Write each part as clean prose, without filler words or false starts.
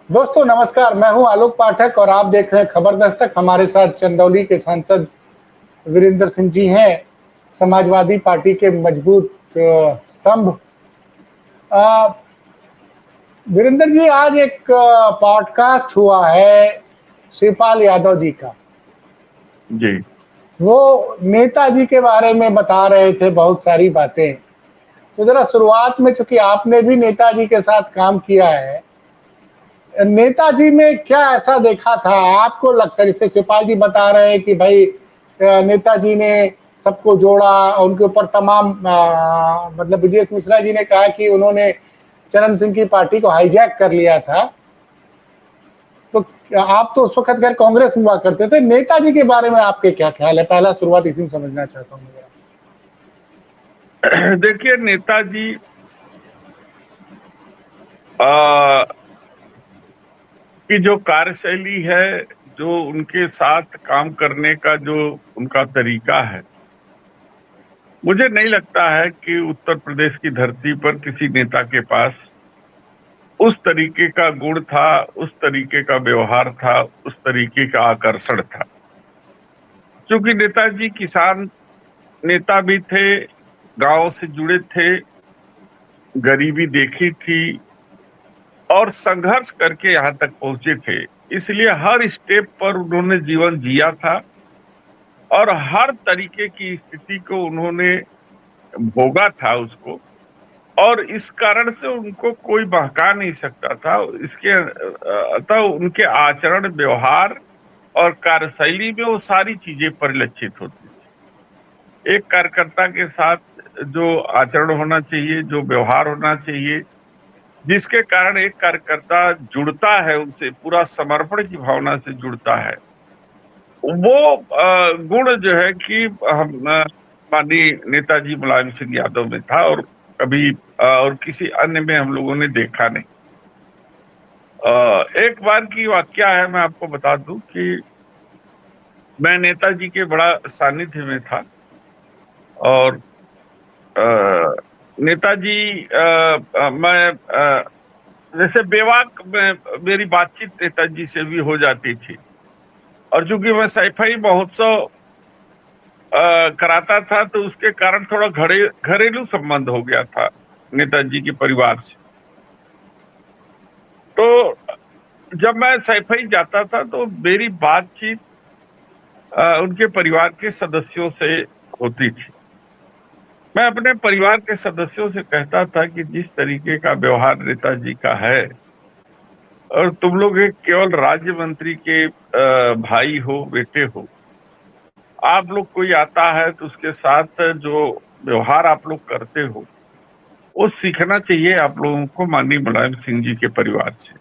दोस्तों नमस्कार, मैं हूं आलोक पाठक और आप देख रहे हैं खबर दस्तक। हमारे साथ चंदौली के सांसद वीरेंद्र सिंह जी हैं, समाजवादी पार्टी के मजबूत स्तंभ। अ, वीरेंद्र जी, आज एक पॉडकास्ट हुआ है शिवपाल यादव जी का। जी। वो नेताजी के बारे में बता रहे थे बहुत सारी बातें। तो जरा शुरुआत में, चूंकि आपने भी नेताजी के साथ काम किया है, नेताजी में क्या ऐसा देखा था आपको लगता है? जैसे शिवपाल जी बता रहे हैं कि भाई नेताजी ने सबको जोड़ा, उनके ऊपर तमाम मतलब विजय मिश्रा जी ने कहा कि उन्होंने चरण सिंह की पार्टी को हाईजैक कर लिया था। तो आप तो उस वक्त खैर कांग्रेस में हुआ करते थे, नेताजी के बारे में आपके क्या ख्याल है? पहला शुरुआत इसी में समझना चाहता हूँ। देखिए, नेताजी आ, की जो कार्यशैली है, जो उनके साथ काम करने का जो उनका तरीका है, मुझे नहीं लगता है कि उत्तर प्रदेश की धरती पर किसी नेता के पास उस तरीके का गुण था, उस तरीके का व्यवहार था, उस तरीके का आकर्षण था। क्योंकि नेताजी किसान नेता भी थे, गांव से जुड़े थे, गरीबी देखी थी और संघर्ष करके यहाँ तक पहुंचे थे। इसलिए हर स्टेप पर उन्होंने जीवन जिया था और हर तरीके की स्थिति को उन्होंने भोगा था उसको, और इस कारण से उनको कोई बहका नहीं सकता था। इसके अतः उनके आचरण, व्यवहार और कार्यशैली में वो सारी चीजें परिलक्षित होती थी। एक कार्यकर्ता के साथ जो आचरण होना चाहिए, जो व्यवहार होना चाहिए, जिसके कारण एक कार्यकर्ता जुड़ता है उनसे, पूरा समर्पण की भावना से जुड़ता है, वो गुण जो है कि हम माननीय नेताजी मुलायम सिंह यादव में था, और कभी और किसी अन्य में हम लोगों ने देखा नहीं। एक बार की वाकया है, मैं आपको बता दूं कि मैं नेताजी के बड़ा सानिध्य में था और नेताजी मैं जैसे बेवाक में मेरी बातचीत नेताजी से भी हो जाती थी। और चूंकि मैं सैफई महोत्सव कराता था, तो उसके कारण थोड़ा घरेलू संबंध हो गया था नेताजी के परिवार से। तो जब मैं सैफई जाता था तो मेरी बातचीत उनके परिवार के सदस्यों से होती थी। मैं अपने परिवार के सदस्यों से कहता था कि जिस तरीके का व्यवहार नेताजी का है, और तुम लोग एक केवल राज्य मंत्री के भाई हो, बेटे हो, आप लोग कोई आता है तो उसके साथ जो व्यवहार आप लोग करते हो, वो सीखना चाहिए आप लोगों को माननीय मुलायम सिंह जी के परिवार से।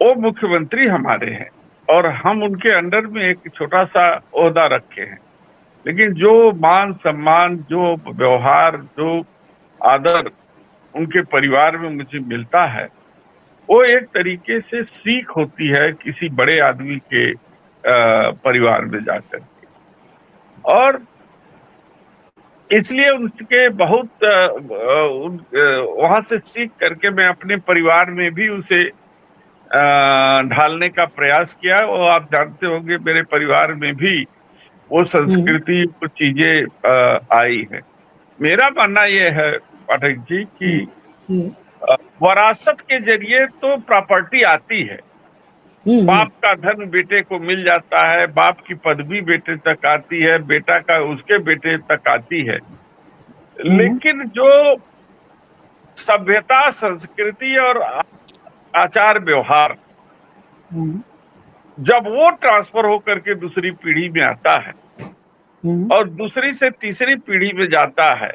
वो मुख्यमंत्री हमारे हैं और हम उनके अंडर में एक छोटा सा ओहदा रखे हैं, लेकिन जो मान सम्मान, जो व्यवहार, जो आदर उनके परिवार में मुझे मिलता है, वो एक तरीके से सीख होती है किसी बड़े आदमी के परिवार में जाकर के। और इसलिए उनके बहुत वहां से सीख करके मैं अपने परिवार में भी उसे ढालने का प्रयास किया। और आप जानते होंगे मेरे परिवार में भी वो संस्कृति, वो चीजें आई है। मेरा मानना यह है पाठक जी कि विरासत के जरिए तो प्रॉपर्टी आती है। बाप का धन बेटे को मिल जाता है, बाप की पदवी बेटे तक आती है, बेटा का उसके बेटे तक आती है। लेकिन जो सभ्यता, संस्कृति और आचार व्यवहार, जब वो ट्रांसफर होकर के दूसरी पीढ़ी में आता है और दूसरी से तीसरी पीढ़ी में जाता है,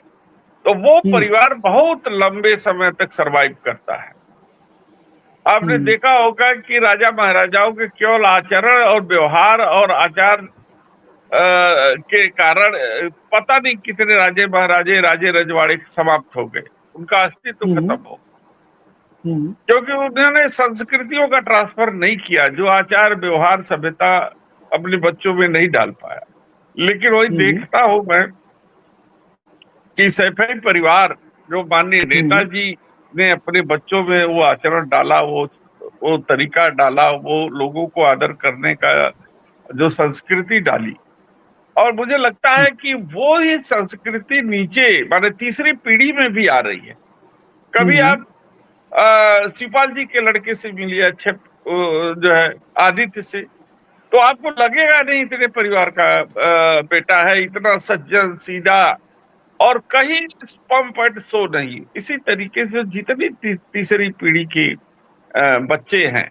तो वो परिवार बहुत लंबे समय तक सरवाइव करता है। आपने देखा होगा कि राजा महाराजाओं के केवल आचरण और व्यवहार और आचार के कारण पता नहीं कितने राजे महाराजे, राजे रजवाड़े समाप्त हो गए, उनका अस्तित्व खत्म हो गया, क्योंकि उन्होंने संस्कृतियों का ट्रांसफर नहीं किया, जो आचार व्यवहार सभ्यता अपने बच्चों में नहीं डाल पाया। लेकिन वही देखता हूं मैं कि सैफई परिवार, जो माननीय नेताजी ने अपने बच्चों में वो आचरण डाला, वो वो तरीका डाला, वो लोगों को आदर करने का जो संस्कृति डाली, और मुझे लगता है कि वो ही संस्कृति नीचे माने तीसरी पीढ़ी में भी आ रही है। कभी हम्म, आप शिवपाल जी के लड़के से मिलिए, अच्छे जो है आदित्य से, तो आपको लगेगा नहीं इतने परिवार का बेटा है, इतना सज्जन सीधा, और कहीं पंप एंड शो नहीं। इसी तरीके से जितनी तीसरी पीढ़ी के बच्चे हैं,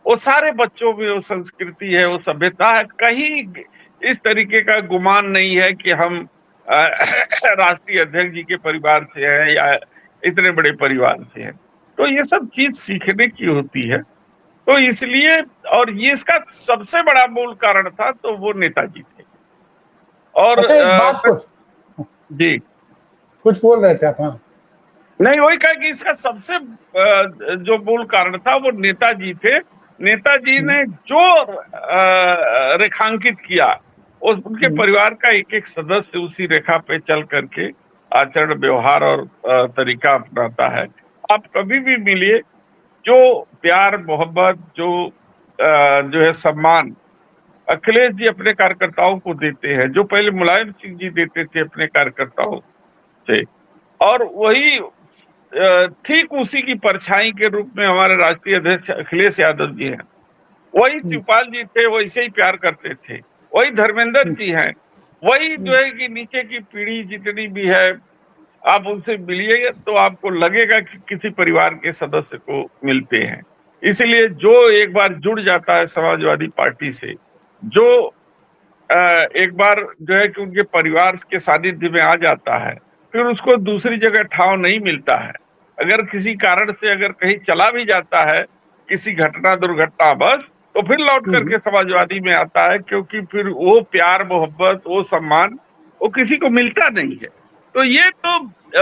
वो सारे बच्चों में वो संस्कृति है, वो सभ्यता है। कहीं इस तरीके का गुमान नहीं है कि हम राष्ट्रीय अध्यक्ष जी के परिवार से हैं या इतने बड़े परिवार से हैं। तो ये सब चीज सीखने की होती है। तो इसलिए, और ये इसका सबसे बड़ा मूल कारण था तो वो नेताजी थे। और अच्छा एक बात को, जी, कुछ बोल रहे थे आप? हाँ। नहीं, वही कहा कि इसका सबसे जो मूल कारण था वो नेताजी थे। नेताजी हम्म, ने जो रेखांकित किया, उनके हम्म, परिवार का एक एक सदस्य उसी रेखा पे चल करके आचरण, व्यवहार और तरीका अपनाता है। आप कभी भी मिलिए, जो प्यार मोहब्बत, जो है सम्मान अखिलेश जी अपने कार्यकर्ताओं को देते हैं, जो पहले मुलायम सिंह जी देते थे अपने कार्यकर्ताओं से, और वही ठीक उसी की परछाई के रूप में हमारे राष्ट्रीय अध्यक्ष अखिलेश यादव जी हैं। वही हम्म, शिवपाल जी थे, वैसे ही प्यार करते थे। वही धर्मेंद्र हम्म, जी हैं। वही हम्म। जो है कि नीचे की पीढ़ी जितनी भी है, आप उनसे मिलिए तो आपको लगेगा कि किसी परिवार के सदस्य को मिलते हैं। इसलिए जो एक बार जुड़ जाता है समाजवादी पार्टी से, जो एक बार जो है कि उनके परिवार के सानिध्य में आ जाता है, फिर उसको दूसरी जगह ठाव नहीं मिलता है। अगर किसी कारण से अगर कहीं चला भी जाता है, किसी घटना दुर्घटना बस, तो फिर लौट हम्म। करके समाजवादी में आता है, क्योंकि फिर वो प्यार मोहब्बत, वो सम्मान, वो किसी को मिलता नहीं है। तो ये तो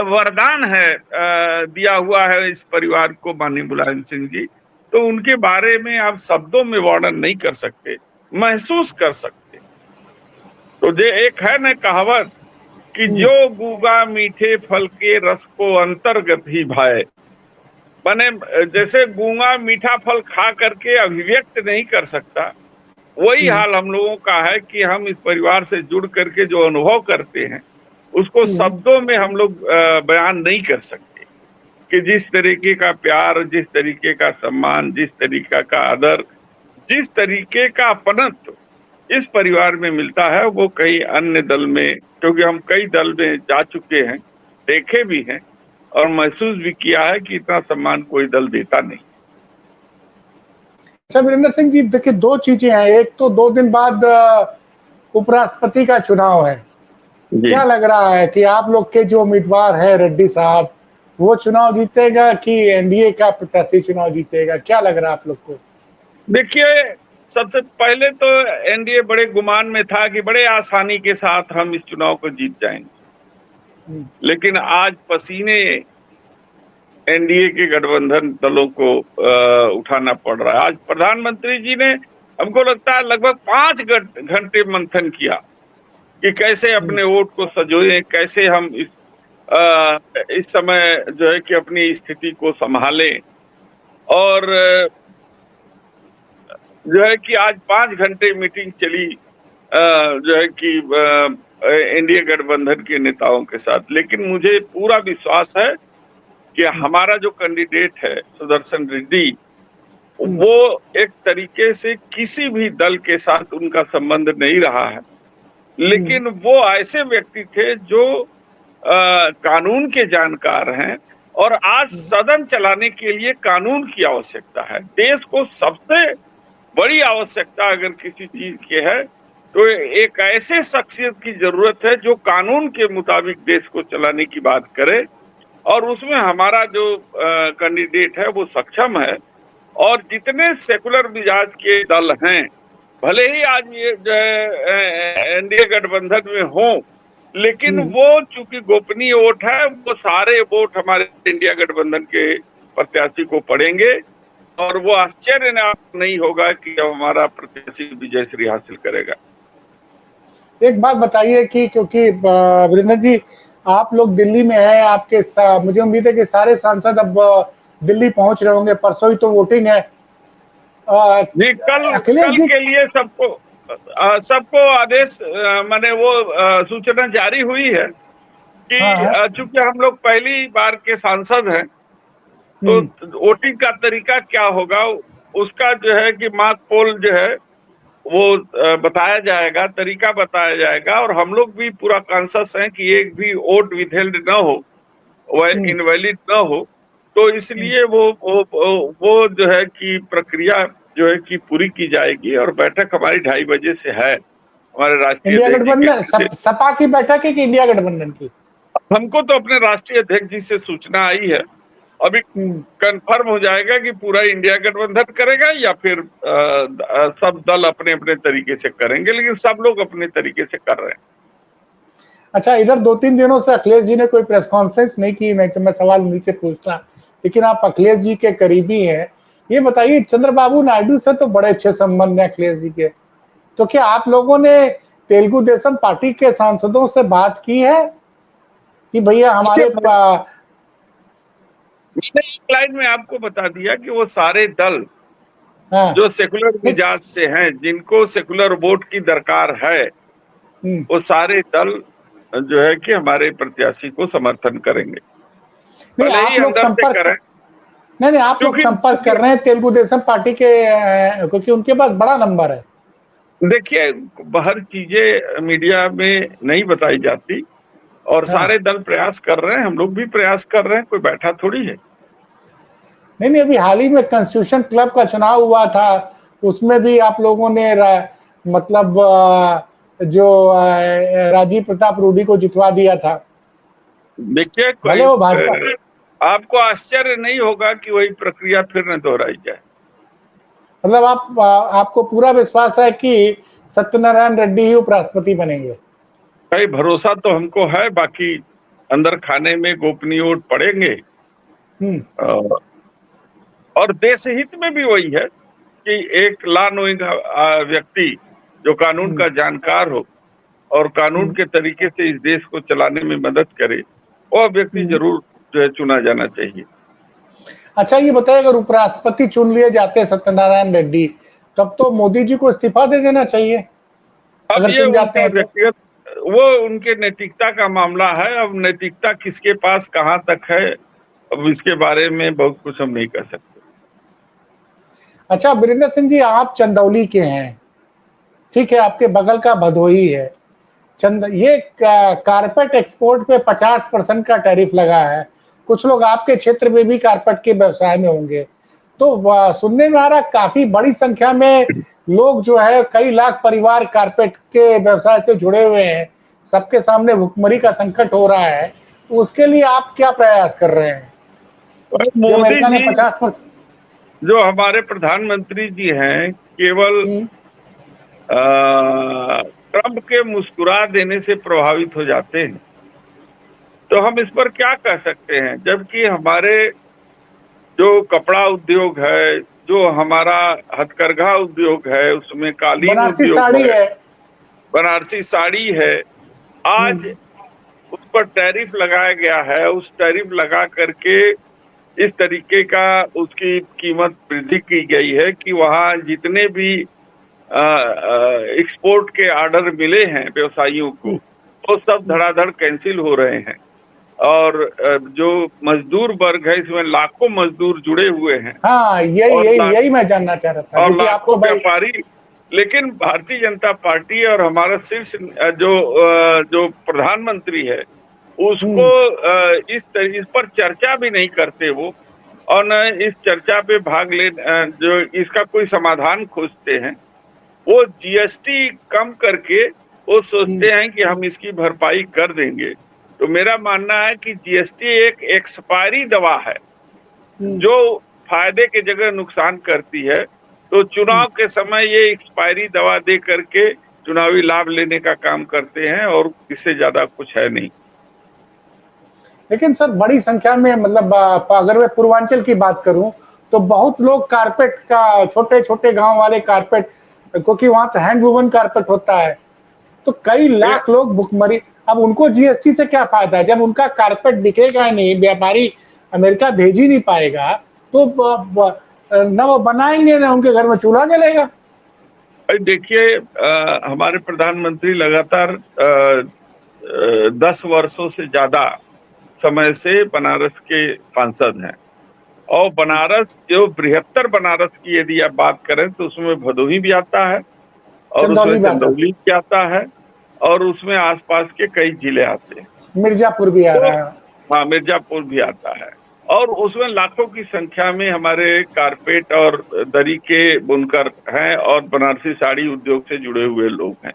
वरदान है दिया हुआ है इस परिवार को माननीय मुलायम सिंह जी। तो उनके बारे में आप शब्दों में वर्णन नहीं कर सकते, महसूस कर सकते। तो जे एक है न कहावत कि हम्म, जो गूगा मीठे फल के रस को अंतर्गत ही भाए। माने जैसे गूंगा मीठा फल खा करके अभिव्यक्त नहीं कर सकता, वही हम्म, हाल हम लोगों का है कि हम इस परिवार से जुड़ करके जो अनुभव करते हैं, उसको हम्म। शब्दों में हम लोग बयान नहीं कर सकते। कि जिस तरीके का प्यार, जिस तरीके का सम्मान, जिस तरीका का आदर, जिस तरीके का अपनत्व इस परिवार में मिलता है, वो कई अन्य दल में, क्योंकि हम कई दल में जा चुके हैं, देखे भी हैं और महसूस भी किया है कि इतना सम्मान कोई दल देता नहीं। अच्छा वीरेंद्र सिंह जी, देखिए दो चीजें हैं। एक तो 2 दिन बाद उपराष्ट्रपति का चुनाव है। जी, क्या लग रहा है कि आप लोग के जो उम्मीदवार है रेड्डी साहब, वो चुनाव जीतेगा कि एनडीए का प्रत्याशी चुनाव जीतेगा? क्या लग रहा है आप लोग को? देखिए, सबसे पहले तो एनडीए बड़े गुमान में था कि बड़े आसानी के साथ हम इस चुनाव को जीत जाएंगे, हम्म, लेकिन आज पसीने एनडीए के गठबंधन दलों को उठाना पड़ रहा है। आज प्रधानमंत्री जी ने, हमको लगता है, लगभग 5 घंटे मंथन किया कि कैसे हम्म, अपने वोट को संजोए, कैसे हम इस समय जो है कि अपनी स्थिति को संभालें। और जो है कि आज 5 घंटे मीटिंग चली जो है कि एनडीए गठबंधन के नेताओं के साथ। लेकिन मुझे पूरा विश्वास है कि हम्म, हमारा जो कैंडिडेट है सुदर्शन रेड्डी, हम्म, वो एक तरीके से किसी भी दल के साथ उनका संबंध नहीं रहा है, हम्म, लेकिन वो ऐसे व्यक्ति थे जो कानून के जानकार हैं। और आज हम्म, सदन चलाने के लिए कानून की आवश्यकता है। देश को सबसे बड़ी आवश्यकता अगर किसी चीज की है, तो एक ऐसे शख्सियत की जरूरत है जो कानून के मुताबिक देश को चलाने की बात करे, और उसमें हमारा जो कैंडिडेट है वो सक्षम है। और जितने सेकुलर मिजाज के दल हैं, भले ही आज ये जो है एनडीए गठबंधन में हो, लेकिन हम्म। वो चूंकि गोपनीय वोट है, वो सारे वोट हमारे इंडिया गठबंधन के प्रत्याशी को पड़ेंगे। और वो आश्चर्य नहीं होगा कि अब हमारा प्रत्याशी विजय श्री हासिल करेगा। एक बात बताइए कि क्योंकि वीरेंद्र जी, आप लोग दिल्ली में हैं, मुझे उम्मीद है कि सारे सांसद अब दिल्ली पहुंच रहे होंगे, परसों ही तो वोटिंग है। जी, कल अखिलेश कल जी। के लिए सबको आदेश माने वो सूचना जारी हुई है कि हाँ हाँ। चूंकि हम लोग पहली बार के सांसद हैं, तो हम्म। वोटिंग का तरीका क्या होगा, उसका जो है कि मास पोल जो है वो बताया जाएगा, तरीका बताया जाएगा। और हम लोग भी पूरा कॉन्शियस हैं कि एक भी वोट विथहेल्ड ना हो, वह हम्म। इनवैलिड ना हो। तो हम्म। इसलिए वो जो है कि प्रक्रिया जो है कि पूरी की जाएगी। और बैठक हमारी 2:30 बजे से है, हमारे राष्ट्रीय इंडिया अध्यक्ष जी के गठबंधन निर्देश। सपा की बैठक है कि इंडिया गठबंधन की? हमको तो अपने राष्ट्रीय अध्यक्ष जी से सूचना आई है, अभी हम्म। कंफर्म हो जाएगा कि पूरा इंडिया गठबंधन करेगा या फिर सब दल अपने अपने तरीके से करेंगे, लेकिन सब लोग अपने तरीके से कर रहे हैं। अच्छा, इधर 2-3 दिनों से अखिलेश जी ने कोई प्रेस कॉन्फ्रेंस नहीं की, नहीं तो मैं सवाल उन्हीं से पूछता। लेकिन आप अखिलेश जी के करीबी हैं, ये बताइए, चंद्रबाबू नायडू से तो बड़े अच्छे संबंध हैं अखिलेश जी के, तो क्या आप लोगों ने तेलुगु देशम पार्टी के सांसदों से बात की है कि भैया हमारे लाइन में आपको बता दिया कि वो सारे दल हाँ। जो सेकुलर नहीं। मिजाज से हैं, जिनको सेकुलर वोट की दरकार है, हम्म। वो सारे दल जो है कि हमारे प्रत्याशी को समर्थन करेंगे, नहीं, भले ही आप लोग अंदर से संपर्क, करें। नहीं नहीं, आप लोग क्योंकि संपर्क कर रहे हैं तेलुगु देशम पार्टी के, क्योंकि उनके पास बड़ा नंबर है। देखिए, हर चीजें मीडिया में नहीं बताई जाती, और हाँ। सारे दल प्रयास कर रहे हैं, हम लोग भी प्रयास कर रहे हैं, कोई बैठा थोड़ी है। नहीं नहीं, अभी हाल ही में कॉन्स्टिट्यूशन क्लब का चुनाव हुआ था, उसमें भी आप लोगों ने मतलब जो राजीव प्रताप रूडी को जितवा दिया था। देखिए, कोई भले वो भाजपा, आपको आश्चर्य नहीं होगा कि वही प्रक्रिया फिर न दोहराई जाए। मतलब आपको पूरा विश्वास है कि सत्यनारायण रेड्डी ही उपराष्ट्रपति बनेंगे? भाई, भरोसा तो हमको है, बाकी अंदर खाने में गोपनीय वोट पड़ेंगे। हम्म। अ, और देश हित में भी वही है कि एक लॉ नोइंग व्यक्ति जो कानून हम्म। का जानकार हो और कानून हम्म। के तरीके से इस देश को चलाने में मदद करे, वह व्यक्ति हम्म। जरूर जो है चुना जाना चाहिए। अच्छा, ये बताइए, अगर उपराष्ट्रपति चुन लिए जाते हैं सत्यनारायण रेड्डी, तब तो मोदी जी को इस्तीफा दे देना चाहिए, अब अगर ये चुन जाते उनका हैं तो। व्यक्तिगत, वो उनके नैतिकता का मामला है। अब नैतिकता किसके पास कहाँ तक है, अब इसके बारे में बहुत कुछ हम नहीं कर सकते। अच्छा, वीरेंद्र सिंह जी, आप चंदौली के हैं, ठीक है, आपके बगल का भदोही है। ये कारपेट एक्सपोर्ट पे 50% का टैरिफ लगा है। कुछ लोग आपके क्षेत्र में भी कारपेट के व्यवसाय में होंगे, तो सुनने में आ रहा काफी बड़ी संख्या में लोग जो है, कई लाख परिवार कारपेट के व्यवसाय से जुड़े हुए हैं, सबके सामने भुखमरी का संकट हो रहा है, तो उसके लिए आप क्या प्रयास कर रहे हैं और कि मोदी अमेरिका ने जी 50%? जो हमारे प्रधानमंत्री जी हैं, केवल ट्रंप के मुस्कुरा देने से प्रभावित हो जाते हैं, तो हम इस पर क्या कह सकते हैं, जबकि हमारे जो कपड़ा उद्योग है, जो हमारा हथकरघा उद्योग है, उसमें कालीन बनारसी उद्योग साड़ी है, है। बनारसी साड़ी है, आज उस पर टैरिफ लगाया गया है। उस टैरिफ लगा करके इस तरीके का उसकी कीमत वृद्धि की गई है कि वहाँ जितने भी एक्सपोर्ट के ऑर्डर मिले हैं व्यवसायियों को, वो सब धड़ाधड़ कैंसिल हो रहे हैं। और जो मजदूर वर्ग है, इसमें लाखों मजदूर जुड़े हुए हैं, हाँ, यही और यही यही मैं जानना चाह रहा था, क्योंकि आप लाखों तो भाई। व्यापारी। लेकिन भारतीय जनता पार्टी और हमारा शीर्ष जो प्रधानमंत्री है, उसको हम्म। इस पर चर्चा भी नहीं करते वो, और न इस चर्चा पे भाग ले जो इसका कोई समाधान खोजते हैं। वो जीएसटी कम करके वो सोचते हैं कि हम इसकी भरपाई कर देंगे। तो मेरा मानना है कि जीएसटी एक एक्सपायरी दवा है, हम्म। जो फायदे के जगह नुकसान करती है। तो चुनाव के समय ये एक्सपायरी दवा दे करके चुनावी लाभ लेने का काम करते हैं, और इससे ज्यादा कुछ है नहीं। लेकिन सर, बड़ी संख्या में, मतलब अगर मैं पूर्वांचल की बात करूं, तो बहुत लोग कारपेट का, छोटे छोटे गांव वाले कारपेट, क्योंकि वहां तो हैंड वूवन कारपेट होता है, तो कई लाख लोग भुखमरी। अब उनको जीएसटी से क्या फायदा, जब उनका कारपेट बिकेगा नहीं, व्यापारी अमेरिका भेज ही नहीं पाएगा, तो न वो बनाएंगे ना उनके घर में चूल्हा जलेगा। देखिए, हमारे प्रधानमंत्री लगातार 10 वर्षों से ज्यादा समय से बनारस के सांसद हैं। और बनारस जो बृहत्तर बनारस की यदि आप बात करें तो उसमें भदोही भी आता है, और उसमें चंदौली भी आता, चंदौली भी आता है, और उसमें आसपास के कई जिले आते हैं। मिर्जापुर भी आ तो रहा है। हाँ, मिर्जापुर भी आता है, और उसमें लाखों की संख्या में हमारे कारपेट और दरी के बुनकर हैं और बनारसी साड़ी उद्योग से जुड़े हुए लोग हैं।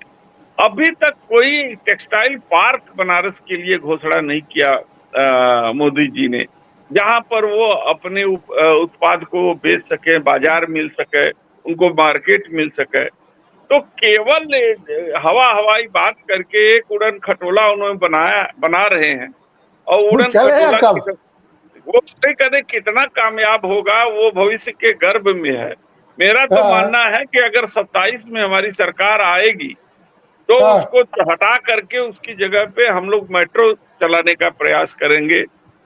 अभी तक कोई टेक्सटाइल पार्क बनारस के लिए घोषणा नहीं किया मोदी जी ने, जहां पर वो अपने उत्पाद को बेच सके, बाजार मिल सके, उनको मार्केट मिल सके। तो केवल हवाई बात करके एक उड़न खटोला उन्होंने बना रहे हैं। और वो उड़न चलेगा खटोला कब? वो नहीं करे कितना कामयाब होगा, वो भविष्य के गर्भ में है। मेरा तो हाँ, मानना है कि अगर 27 में हमारी सरकार आएगी तो हाँ, उसको हटा करके उसकी जगह पे हम लोग मेट्रो चलाने का प्रयास करेंगे,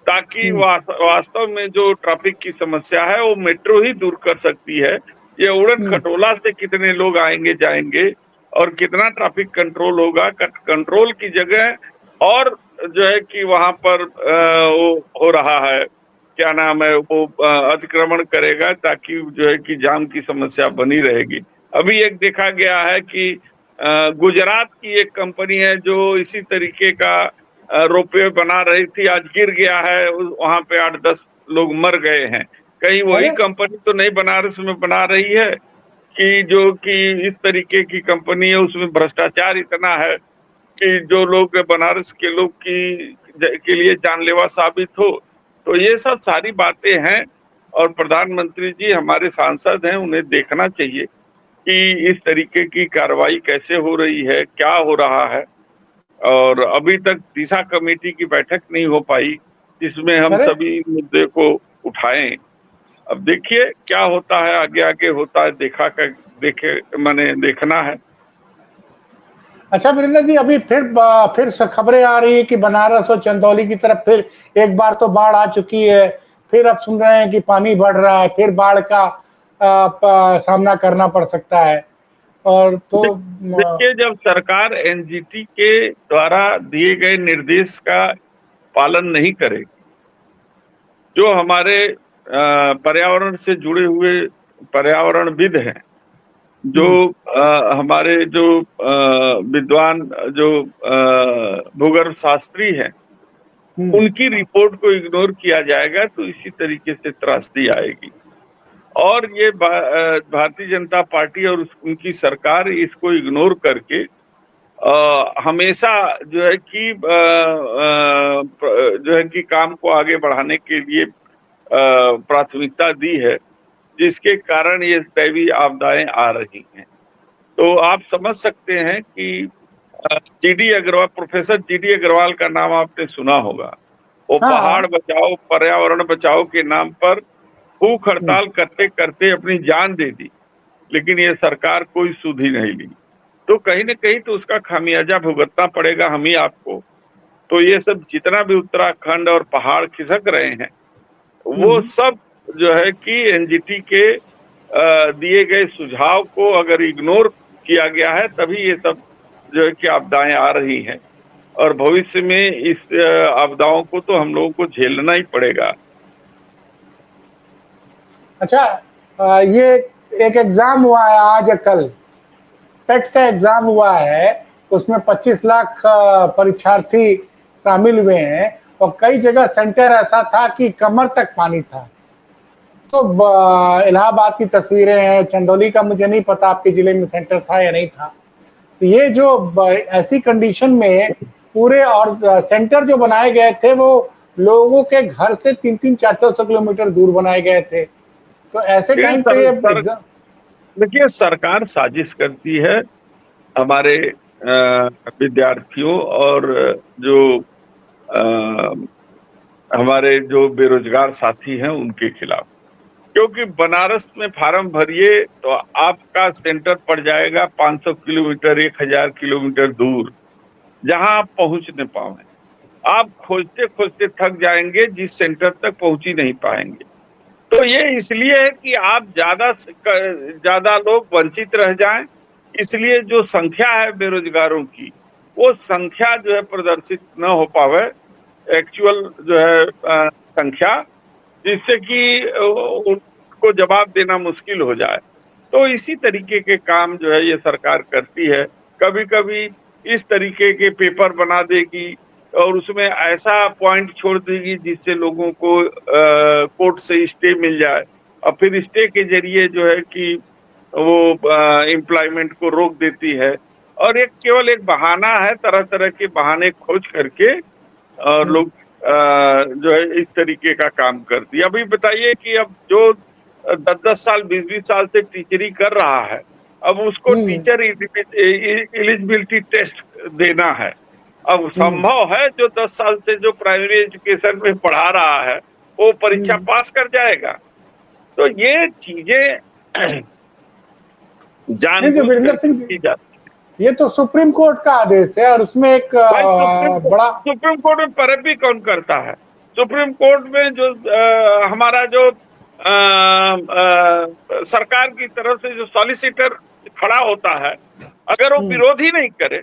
ताकि हम्म, वास्तव में जो ट्रैफिक की समस्या है वो मेट्रो ही दूर कर सकती है। ये उड़न हम्म, खटोला से कितने लोग आएंगे जाएंगे, और कितना ट्रैफिक कंट्रोल होगा। कंट्रोल की जगह और जो है कि वहां पर वो हो रहा है, क्या नाम है, वो अतिक्रमण करेगा, ताकि जो है कि जाम की समस्या बनी रहेगी। अभी एक देखा गया है कि गुजरात की एक कंपनी है जो इसी तरीके का रोपवे बना रही थी, आज गिर गया है, वहां पे 8-10 लोग मर गए हैं। कहीं वही अरे कंपनी तो नहीं बनारस में बना रही है कि जो कि इस तरीके की कंपनी है, उसमें भ्रष्टाचार इतना है कि जो लोग बनारस के लोग की के लिए जानलेवा साबित हो। तो ये सब सारी बातें हैं, और प्रधानमंत्री जी हमारे सांसद हैं, उन्हें देखना चाहिए कि इस तरीके की कार्रवाई कैसे हो रही है, क्या हो रहा है। और अभी तक दिशा कमेटी की बैठक नहीं हो पाई जिसमें हम अरे सभी मुद्दे को उठाएं। अब देखिए क्या होता है, आगे आगे होता है, देखे मैंने देखना है। अच्छा वीरेंद्र जी, अभी फिर खबरें आ रही है कि बनारस और चंदौली की तरफ फिर एक बार तो बाढ़ आ चुकी है, फिर अब सुन रहे हैं कि पानी बढ़ रहा है, फिर बाढ़ का सामना करना पड़ सकता है। और तो दे- देखिए, जब सरकार एनजीटी के द्वारा दिए गए निर्देश का पालन नहीं करेगी, जो हमारे पर्यावरण से जुड़े हुए पर्यावरणविद हैं, जो हम्म, हमारे जो विद्वान, जो भूगर्भ शास्त्री हैं, हम्म, उनकी रिपोर्ट को इग्नोर किया जाएगा तो इसी तरीके से त्रासदी आएगी। और ये भारतीय जनता पार्टी और उनकी सरकार इसको इग्नोर करके हमेशा जो है कि जो है कि काम को आगे बढ़ाने के लिए प्राथमिकता दी है, जिसके कारण ये दैवीय आपदाएं आ रही हैं। तो आप समझ सकते हैं कि जीडी अग्रवाल, प्रोफेसर जीडी अग्रवाल का नाम आपने सुना होगा। वो हाँ, पहाड़ बचाओ, पर्यावरण बचाओ के नाम पर भूख हम्म, हड़ताल करते करते अपनी जान दे दी, लेकिन ये सरकार कोई सुध ही नहीं ली। तो कहीं न कहीं तो उसका खामियाजा भुगतना पड़ेगा हम ही आपको। तो ये सब जितना भी उत्तराखंड और पहाड़ खिसक रहे हैं, वो हम्म। सब जो है कि एनजीटी के दिए गए सुझाव को अगर इग्नोर किया गया है, तभी ये सब जो है कि आपदाएं आ रही हैं। और भविष्य में इस आपदाओं को तो हम लोगों को झेलना ही पड़ेगा। अच्छा, ये एक एग्जाम हुआ है आज या कल, टेट का एग्जाम हुआ है, उसमें 25 लाख परीक्षार्थी शामिल हुए हैं और कई जगह सेंटर ऐसा था कि कमर तक पानी था। तो इलाहाबाद की तस्वीरें हैं, चंदौली का मुझे नहीं पता आपके जिले में सेंटर था या नहीं था। तो ये जो ऐसी कंडीशन में पूरे और सेंटर जो बनाए गए थे वो लोगों के घर से 300-400 किलोमीटर दूर बनाए गए थे। तो ऐसे ये टाइम पे ये एग्जाम, देखिए, सरकार साजिश करती है हमारे विद्यार्थियों और जो हमारे जो बेरोजगार साथी हैं उनके खिलाफ। क्योंकि बनारस में फार्म भरिए तो आपका सेंटर पड़ जाएगा 500 किलोमीटर, 1000 किलोमीटर दूर, जहां आप पहुंच नहीं पाओगे। आप खोजते खोजते थक जाएंगे, जिस सेंटर तक पहुंच ही नहीं पाएंगे। तो ये इसलिए है कि आप ज्यादा लोग वंचित रह जाएं, इसलिए जो संख्या है बेरोजगारों की, वो संख्या जो है प्रदर्शित न हो पावे, एक्चुअल जो है संख्या, जिससे कि उनको जवाब देना मुश्किल हो जाए। तो इसी तरीके के काम जो है ये सरकार करती है। कभी कभी इस तरीके के पेपर बना देगी और उसमें ऐसा पॉइंट छोड़ देगी जिससे लोगों को कोर्ट से स्टे मिल जाए, और फिर स्टे के जरिए जो है कि वो एम्प्लॉयमेंट को रोक देती है। और एक केवल एक बहाना है, तरह तरह के बहाने खोज करके और लोग जो है इस तरीके का काम करती है। अभी बताइए कि अब जो 10-10 साल 20-20 साल से टीचरी कर रहा है, अब उसको हम्म टीचर एलिजिबिलिटी टेस्ट देना है। अब हम्म संभव है जो 10 साल से जो प्राइमरी एजुकेशन में पढ़ा रहा है वो परीक्षा हम्म। पास कर जाएगा। तो ये चीजें नहीं जो जानबूझ वीरेंद्र करके सिंह जी, की जाती है। ये तो सुप्रीम कोर्ट का आदेश है और उसमें एक भाई बड़ा। सुप्रीम कोर्ट में पैरवी कौन करता है? सुप्रीम कोर्ट में जो हमारा जो सरकार की तरफ से जो सॉलिसिटर खड़ा होता है, अगर वो हम्म विरोध ही नहीं करे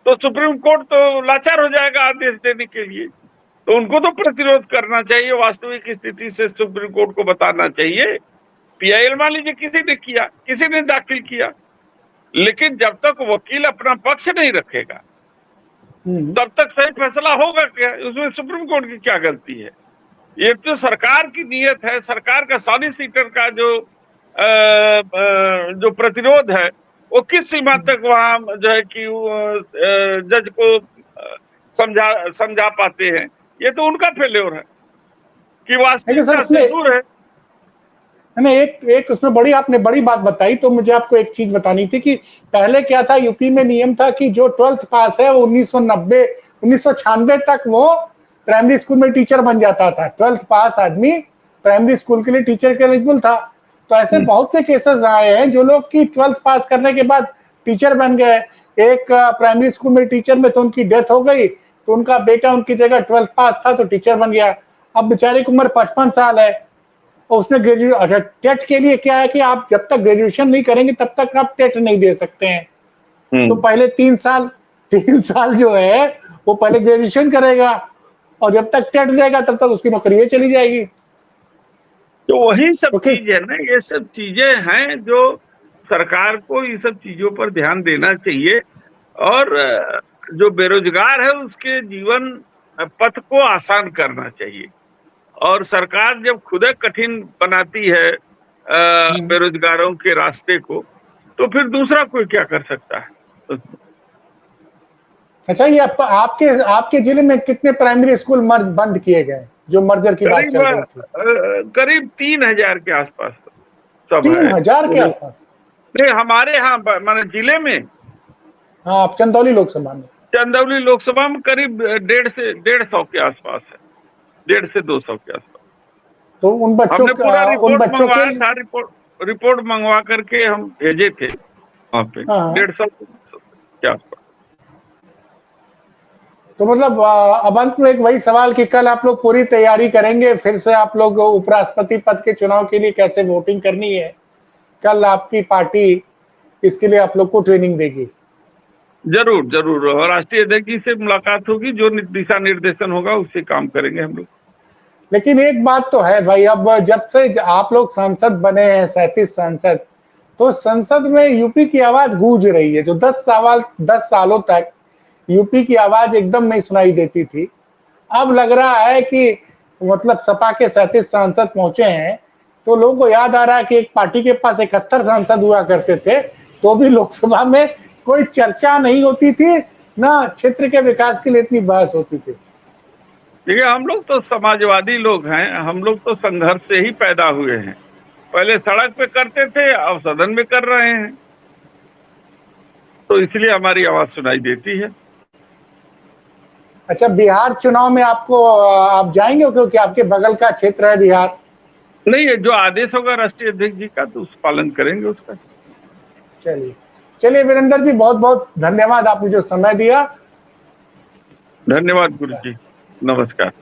तो सुप्रीम कोर्ट तो लाचार हो जाएगा आदेश देने के लिए। तो उनको तो प्रतिरोध करना चाहिए, वास्तविक स्थिति से सुप्रीम कोर्ट को बताना चाहिए। पीआईएल मान लीजिए किसी ने किया, किसी ने दाखिल किया, लेकिन जब तक वकील अपना पक्ष नहीं रखेगा हम्म। तब तक सही फैसला होगा क्या? उसमें सुप्रीम कोर्ट की क्या गलती है? ये तो सरकार की नीयत है, सरकार का सॉलिसिटर का जो प्रतिरोध है वो किस सीमा तक वहां जो है कि जज को समझा समझा पाते हैं, ये तो उनका फेल्योर है कि देखिए सर वास्तविकता से उसमें दूर है। मैंने एक एक उसमें बड़ी आपने बड़ी बात बताई, तो मुझे आपको एक चीज बतानी थी कि पहले क्या था, यूपी में नियम था कि जो 12th पास है वो 1990 1996 तक वो प्राइमरी स्कूल में टीचर बन जाता था। 12th पास आदमी प्राइमरी स्कूल के लिए टीचर के एलिजिबल था। तो ऐसे बहुत से केसेस आए हैं जो लोग की 12th पास करने के बाद टीचर बन गए। एक प्राइमरी स्कूल में टीचर में तो उनकी डेथ हो गई, तो उनका बेटा उनकी जगह 12th पास था तो टीचर बन गया। अब बेचारे की उम्र 55 साल है और उसने ग्रेजुएट, अच्छा टेट के लिए क्या है कि आप जब तक ग्रेजुएशन नहीं करेंगे तब तक आप टेट नहीं दे सकते हैं। तो हम्म। पहले 3 साल जो है वो पहले ग्रेजुएशन करेगा और जब तक टेट देगा तब तक उसकी नौकरी चली जाएगी। तो वही सब तो किस चीज है ना, ये सब चीजें हैं जो सरकार को ये सब चीजों पर ध्यान देना चाहिए। और जो बेरोजगार है उसके जीवन पथ को आसान करना चाहिए। और सरकार जब खुद कठिन बनाती है बेरोजगारों के रास्ते को, तो फिर दूसरा कोई क्या कर सकता है? अच्छा ये आपके आपके जिले में कितने प्राइमरी स्कूल बंद किए गए जो मर्जर की बात करीब चल रही थी? करीब 3,000 के आसपास सब तीन है हजार के पूरे। आसपास? नहीं, हमारे यहाँ माने जिले में हाँ आप चंदौली लोकसभा में। चंदौली लोकसभा में करीब 150 के आसपास है, 150 से 200 के आसपास। तो उन बच्चों हमने का पूरा उन रिपोर्ट बच्चों के मंगवाया था, रिपोर्ट मंगवा करके हम भेजे थे वहां पे, हाँ हाँ। 150 के आसपास। तो मतलब अब अंत में एक वही सवाल कि कल आप लोग पूरी तैयारी करेंगे फिर से, आप लोग उपराष्ट्रपति पद के चुनाव के लिए कैसे वोटिंग करनी है, कल आपकी पार्टी इसके लिए आप लोग को ट्रेनिंग देगी? जरूर जरूर, और राष्ट्रीय अध्यक्ष जी से मुलाकात होगी, जो दिशा निर्देशन होगा उससे काम करेंगे हम लोग। लेकिन एक बात तो है भाई, अब जब से आप लोग सांसद बने हैं 37 सांसद, तो संसद में यूपी की आवाज गूंज रही है। जो 10 सालों तक यूपी की आवाज एकदम नहीं सुनाई देती थी, अब लग रहा है कि मतलब सपा के 37 सांसद पहुंचे हैं, तो लोगों को याद आ रहा है कि एक पार्टी के पास 71 सांसद हुआ करते थे, तो भी लोकसभा में कोई चर्चा नहीं होती थी, ना क्षेत्र के विकास के लिए इतनी बहस होती थी। देखिए, हम लोग तो समाजवादी लोग हैं, हम लोग तो संघर्ष से ही पैदा हुए हैं। पहले सड़क पे करते थे, अब सदन में कर रहे हैं, तो इसलिए हमारी आवाज सुनाई देती है। अच्छा बिहार चुनाव में आपको आप जाएंगे क्योंकि आपके बगल का क्षेत्र है बिहार? नहीं, ये जो आदेश होगा राष्ट्रीय अध्यक्ष जी का, तो उस पालन करेंगे उसका। चलिए, चलिए वीरेंद्र जी, बहुत बहुत धन्यवाद, आपने जो समय दिया। धन्यवाद गुरु नमस्कार। जी, नमस्कार।